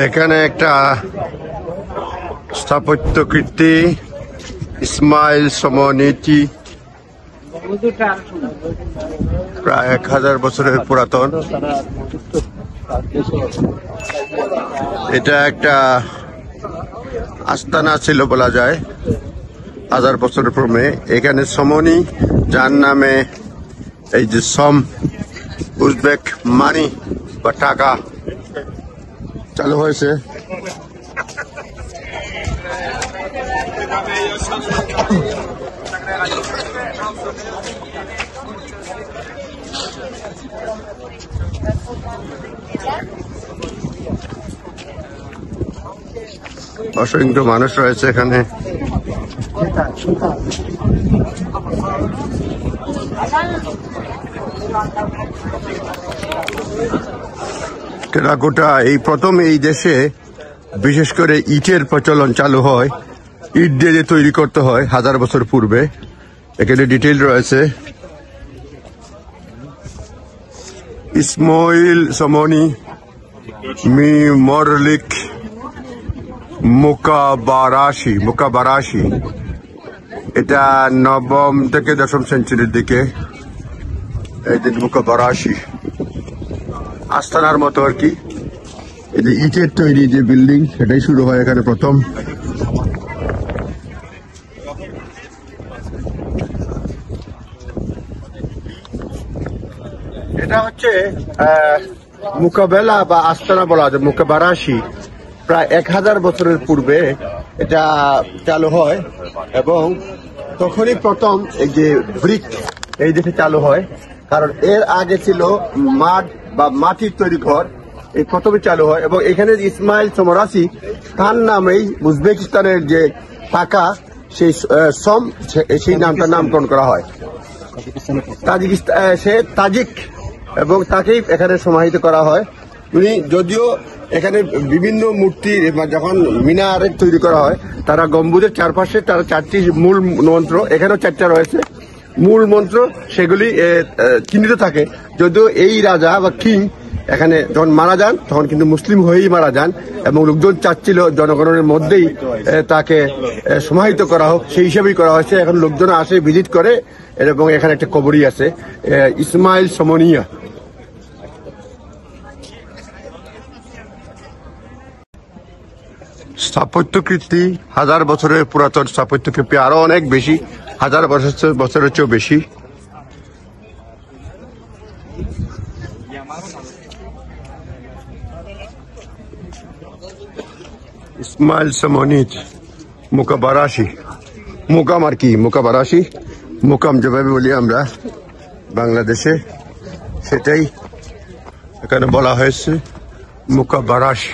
এখানে একটা স্থাপত্য কীর্তি ইসমাইল সমনীতি, প্রায় 1000 বছরের পুরাতন। এটা একটা আস্তানা ছিল বলা যায় 1000 বছরের পূর্বে। এখানে সমনি, যার নামে এই যে সম উজবেক মানি বা টাকা চালু হয়েছে। অসংখ্য মানুষ রয়েছে এখানে। টেরাকোটা এই প্রথম এই দেশে বিশেষ করে ইটের প্রচলন চালু হয়। ইট দিয়ে তৈরি করতে হয় 1000 বছর পূর্বে। এখানে ডিটেইল রয়েছে। ইসমাইল সমনি মরলিক মুকাবারাশি, এটা 9ম থেকে 10ম সেঞ্চুরির দিকে। এই যে মুকাবারাশি আস্তানার মতো আর কি। এই যে ইটের তৈরি যে বিল্ডিং, সেটাই শুরু হয় এখানে প্রথম। এটা হচ্ছে মুকাবেলা বা আস্তানা বলা যায়, মুকাবারাশি। প্রায় 1000 বছরের পূর্বে এটা চালু হয় এবং তখনই প্রথম এই যে ব্রিক এই দেশে চালু হয়। কারণ এর আগে ছিল মাঠ বা মাটির তৈরি ঘর, এই প্রথমে চালু হয়। এবং এখানে ইসমাইল সমরাসি, তার নামেই উজবেকিস্তানের যে টাকা সেই সেই নামটার নামকরণ করা হয়। তাজিকিস্তান, সে তাজিক, এবং তাকেই এখানে সমাহিত করা হয়। উনি যদিও এখানে বিভিন্ন মূর্তি যখন মিনারে তৈরি করা হয়, তারা গম্বুজের চারপাশে তারা 4টি মূল মন্ত্র, এখানেও 4টা রয়েছে মূল মন্ত্র, সেগুলি চিহ্নিত থাকে। যদিও এই রাজা বা কিং এখানে যখন মারা যান তখন কিন্তু মুসলিম হয়েই মারা যান, এবং লোকজন চাচ্ছিল জনগণের মধ্যেই তাকে সমাহিত করা হোক, সেই হিসেবেই করা হয়েছে। এখন লোকজন আসে, ভিজিট করে, এবং এখানে একটা কবরী আছে ইসমাইল সমনিয়া। স্থাপত্য কীর্তি 1000 বছরের পুরাতন স্থাপত্য কীর্তি, আরো অনেক বেশি, 1000 বছরের চেয়েও বেশি। ইসমাইল সমনিত মুকাবারাশি, মুকাম আর কি, মুকাবারাশি মুকাম যেভাবে বলি আমরা বাংলাদেশে, সেটাই এখানে বলা হয়েছে মুকাবারাশি।